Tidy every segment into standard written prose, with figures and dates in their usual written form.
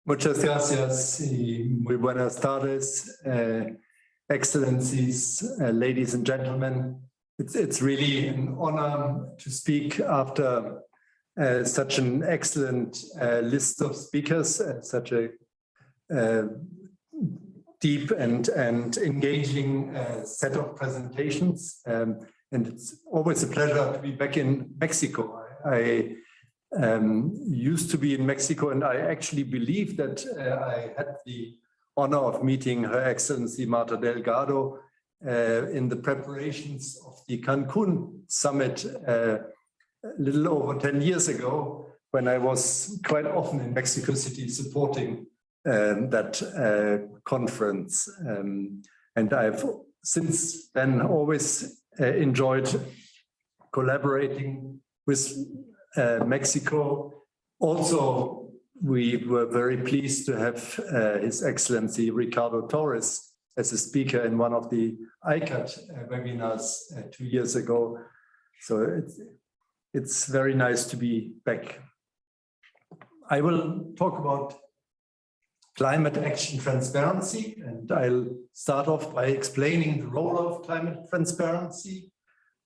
Muchas gracias y muy buenas tardes, Excellencies, ladies and gentlemen. It's really an honor to speak after such an excellent list of speakers, such a deep and engaging set of presentations. And it's always a pleasure to be back in Mexico. I used to be in Mexico, and I actually believe that I had the honor of meeting Her Excellency Marta Delgado in the preparations of the Cancun summit a little over 10 years ago, when I was quite often in Mexico City supporting that conference. And I've since then always enjoyed collaborating with Mexico. Also, we were very pleased to have His Excellency Ricardo Torres as a speaker in one of the ICAT webinars 2 years ago. So it's very nice to be back. I will talk about climate action transparency, and I'll start off by explaining the role of climate transparency.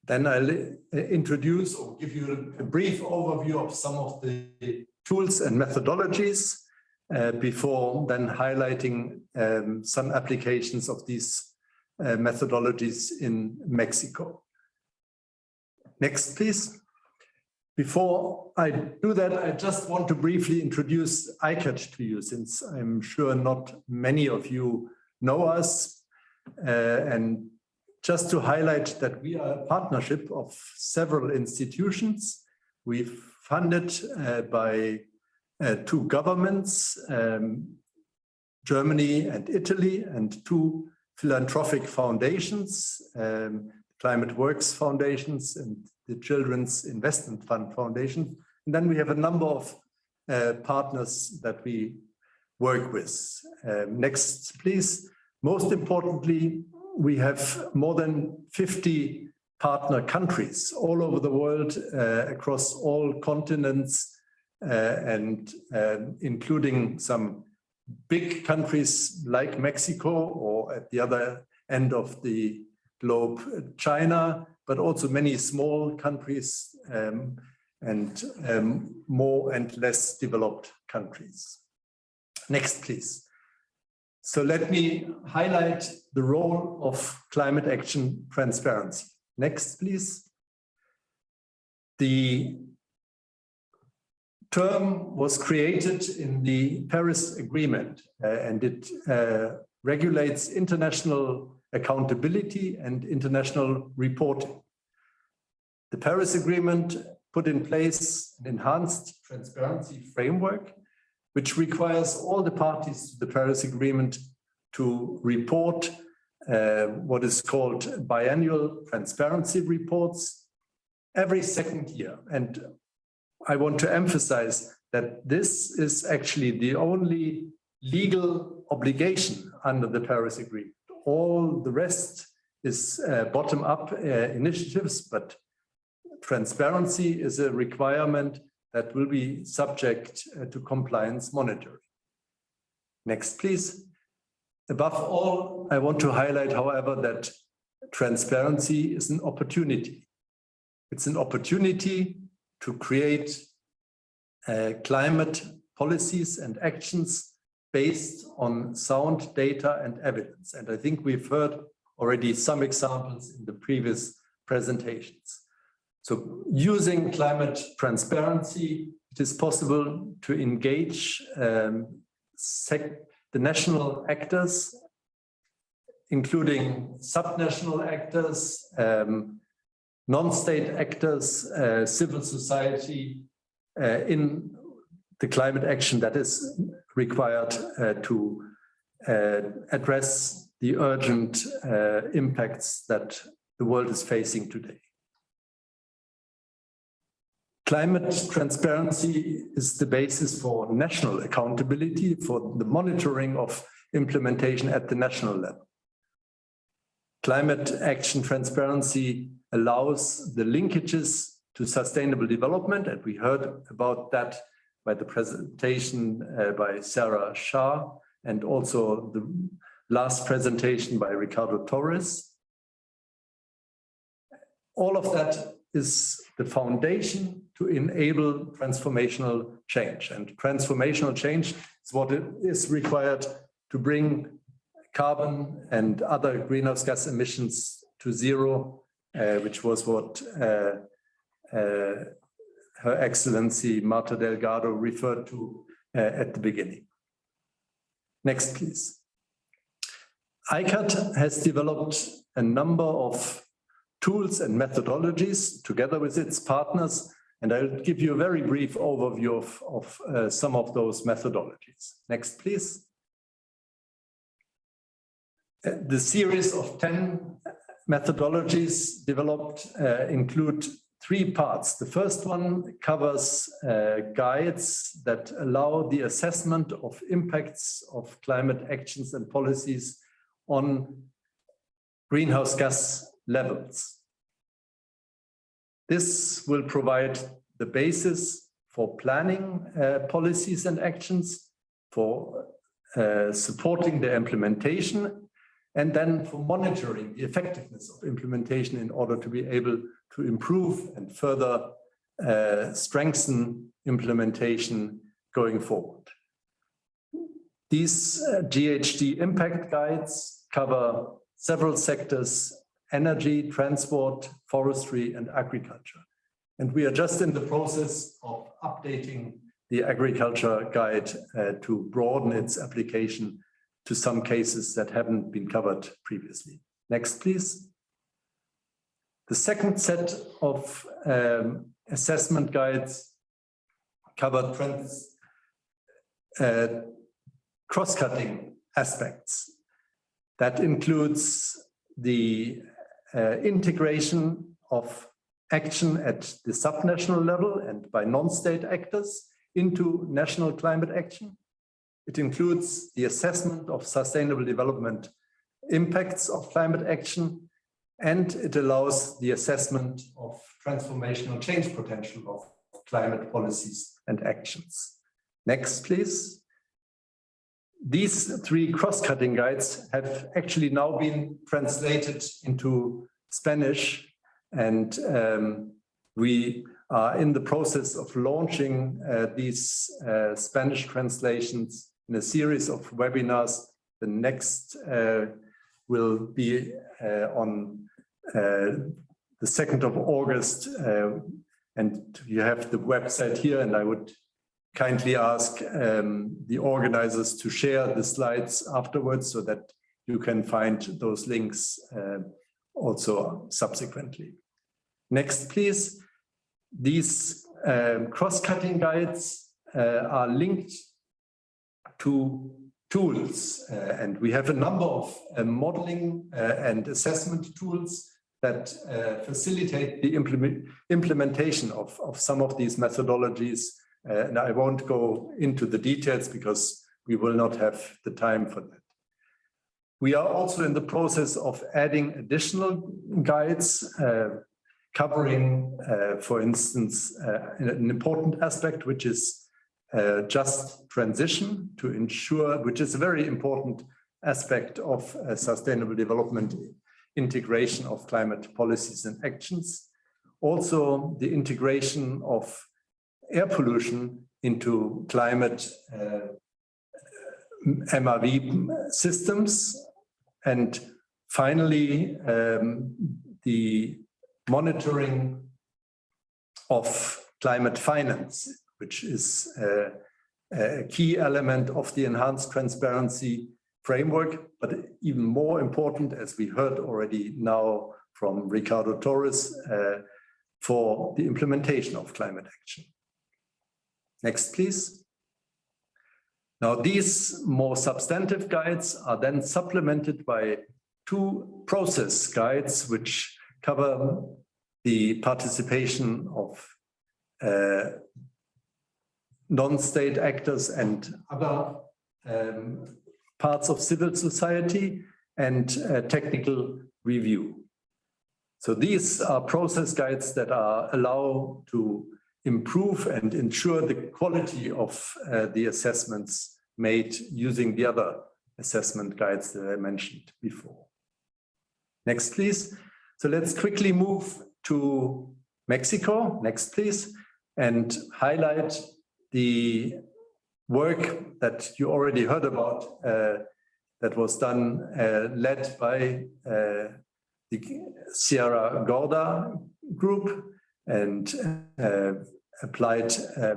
Then I'll introduce or give you a brief overview of some of the tools and methodologies before then highlighting some applications of these methodologies in Mexico. Next, please. Before I do that, I just want to briefly introduce ICAT to you, since I'm sure not many of you know us. And just to highlight that we are a partnership of several institutions. We're funded by two governments, Germany and Italy, and two philanthropic foundations, Climate Works Foundations and the Children's Investment Fund Foundation. And then we have a number of partners that we work with. Next, please. Most importantly, we have more than 50 partner countries all over the world, across all continents, and including some big countries like Mexico, or at the other end of the globe, China, but also many small countries and more and less developed countries. Next, please. So let me highlight the role of climate action transparency. Next, please. The term was created in the Paris Agreement, and it regulates international accountability and international reporting. The Paris Agreement put in place an enhanced transparency framework, which requires all the parties to the Paris Agreement to report what is called biannual transparency reports every second year. And I want to emphasize that this is actually the only legal obligation under the Paris Agreement. All the rest is bottom-up initiatives, but transparency is a requirement that will be subject to compliance monitoring. Next, please. Above all, I want to highlight, however, that transparency is an opportunity. It's an opportunity to create climate policies and actions based on sound data and evidence. And I think we've heard already some examples in the previous presentations. So using climate transparency, it is possible to engage the national actors, including subnational actors, non-state actors, civil society, in the climate action that is required to address the urgent impacts that the world is facing today. Climate transparency is the basis for national accountability, for the monitoring of implementation at the national level. Climate action transparency allows the linkages to sustainable development, and we heard about that by the presentation by Sarah Shah, and also the last presentation by Ricardo Torres. All of that is the foundation to enable transformational change. And transformational change is what is required to bring carbon and other greenhouse gas emissions to zero, which was what Her Excellency Marta Delgado referred to at the beginning. Next, please. ICAT has developed a number of tools and methodologies together with its partners, and I'll give you a very brief overview of some of those methodologies. Next, please. The series of 10 methodologies developed include 3 parts. The first one covers guides that allow the assessment of impacts of climate actions and policies on greenhouse gas levels. This will provide the basis for planning policies and actions, for supporting their implementation, and then for monitoring the effectiveness of implementation in order to be able to improve and further strengthen implementation going forward. These GHG impact guides cover several sectors: energy, transport, forestry, and agriculture. And we are just in the process of updating the agriculture guide to broaden its application to some cases that haven't been covered previously. Next, please. The second set of assessment guides cover cross-cutting aspects. That includes the integration of action at the subnational level and by non-state actors into national climate action. It includes the assessment of sustainable development impacts of climate action, and it allows the assessment of transformational change potential of climate policies and actions. Next, please. These 3 cross-cutting guides have actually now been translated into Spanish, and we are in the process of launching these Spanish translations in a series of webinars. The next will be on the 2nd of August, and you have the website here, and I would kindly ask the organizers to share the slides afterwards so that you can find those links also subsequently. Next, please. These cross-cutting guides are linked to tools, and we have a number of modeling and assessment tools that facilitate the implementation of some of these methodologies. And I won't go into the details because we will not have the time for that. We are also in the process of adding additional guides covering, for instance, an important aspect, which is just transition to ensure, which is a very important aspect of sustainable development, integration of climate policies and actions. Also, the integration of air pollution into climate MRV systems. And finally, the monitoring of climate finance, which is a key element of the enhanced transparency framework, but even more important, as we heard already now from Ricardo Torres, for the implementation of climate action. Next, please. Now, these more substantive guides are then supplemented by 2 process guides, which cover the participation of non-state actors and other parts of civil society, and technical review. So these are process guides that allow to improve and ensure the quality of the assessments made using the other assessment guides that I mentioned before. Next, please. So let's quickly move to Mexico. Next, please. And highlight the work that you already heard about that was done, led by the Sierra Gorda group and applied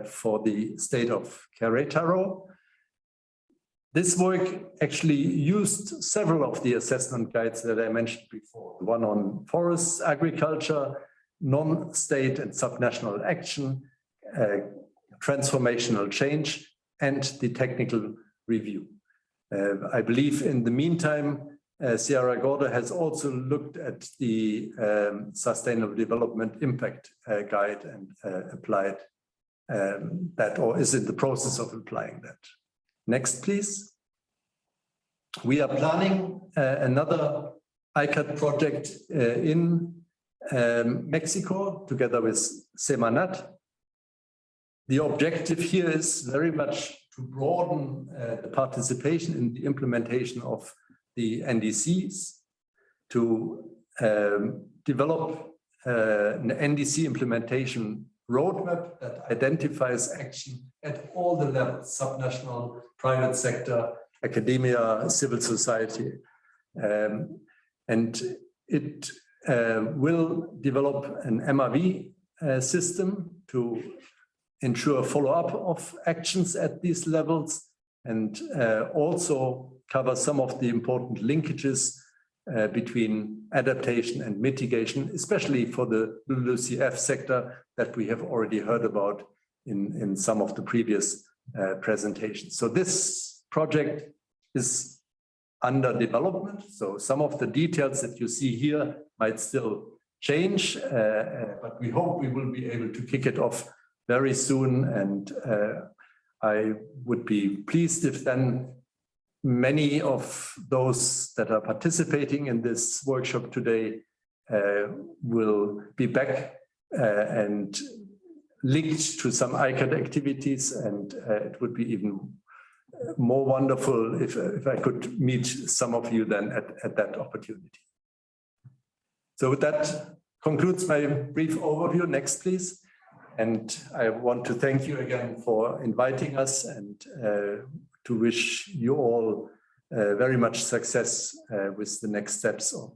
for the state of Querétaro. This work actually used several of the assessment guides that I mentioned before. The one on forests, agriculture, non-state and subnational action, transformational change, and the technical review. I believe in the meantime, Sierra Gorda has also looked at the Sustainable Development Impact Guide and applied that, or is in the process of applying that. Next, please. We are planning another ICAT project in Mexico together with Semanat. The objective here is very much to broaden the participation in the implementation of the NDCs, to develop an NDC implementation roadmap that identifies action at all the levels, subnational, private sector, academia, civil society. And it will develop an MRV system to ensure follow-up of actions at these levels, and also cover some of the important linkages between adaptation and mitigation, especially for the LULUCF sector that we have already heard about in some of the previous presentations. So this project is under development. So some of the details that you see here might still change, but we hope we will be able to kick it off very soon. And I would be pleased if then many of those that are participating in this workshop today will be back and linked to some ICAT activities, and it would be even more wonderful if I could meet some of you then at that opportunity. So that concludes my brief overview. Next, please. And I want to thank you again for inviting us, and to wish you all very much success with the next steps of